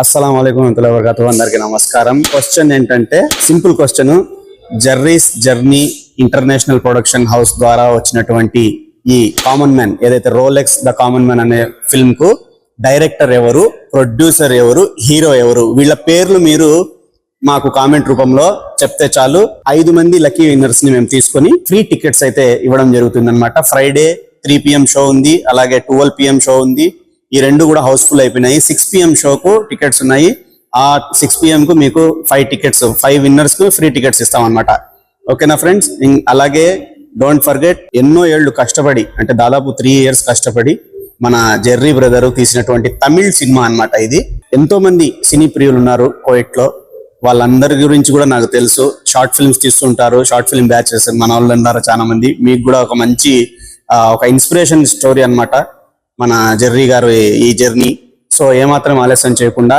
అస్సలం అయికం వరహమతుల్లాహి అందరికీ నమస్కారం. క్వశ్చన్ ఏంటంటే simple question. Jerry's journey international production house ద్వారా వచ్చినటువంటి ఈ కామన్ మ్యాన్ ఏదైతే రోలెక్స్ ద కామన్ మ్యాన్ అనే ఫిల్మ్ కు డైరెక్టర్ ఎవరు, ప్రొడ్యూసర్ ఎవరు, హీరో ఎవరు, వీళ్ళ పేర్లు మీరు మాకు కామెంట్ రూపంలో చెప్తే చాలు. 5 మంది లక్కీ విన్నర్స్ ని మేము తీసుకొని ఫ్రీ టికెట్స్ అయితే ఇవ్వడం జరుగుతుంది అనమాట. ఫ్రైడే 3 PM షో ఉంది, అలాగే 12 PM షో ఉంది. ఈ రెండు కూడా హౌస్ఫుల్ అయిపోయినాయి. 6 PM షోకు టికెట్స్ ఉన్నాయి. ఆ 6 PM కు మీకు 5 టికెట్స్, 5 విన్నర్స్ కు ఫ్రీ టికెట్స్ ఇస్తాం అనమాట. ఓకేనా ఫ్రెండ్స్? అలాగే డోంట్ ఫర్గెట్, ఎన్నో ఏళ్లు కష్టపడి, అంటే దాదాపు 3 years కష్టపడి మన జెర్రీ బ్రదర్ తీసినటువంటి తమిళ్ సినిమా అన్నమాట ఇది. ఎంతో మంది సినీ ప్రియులు ఉన్నారు కోయట్ లో, వాళ్ళందరి గురించి కూడా నాకు తెలుసు. షార్ట్ ఫిల్మ్స్ తీస్తుంటారు, షార్ట్ ఫిల్మ్ బ్యాచెస్ మన వాళ్ళు ఉన్నారు చాలా మంది. మీకు కూడా ఒక మంచి ఒక ఇన్స్పిరేషన్ స్టోరీ అన్నమాట మన జెర్రీ గారు ఈ జర్నీ. సో ఏమాత్రం ఆలస్యం చేయకుండా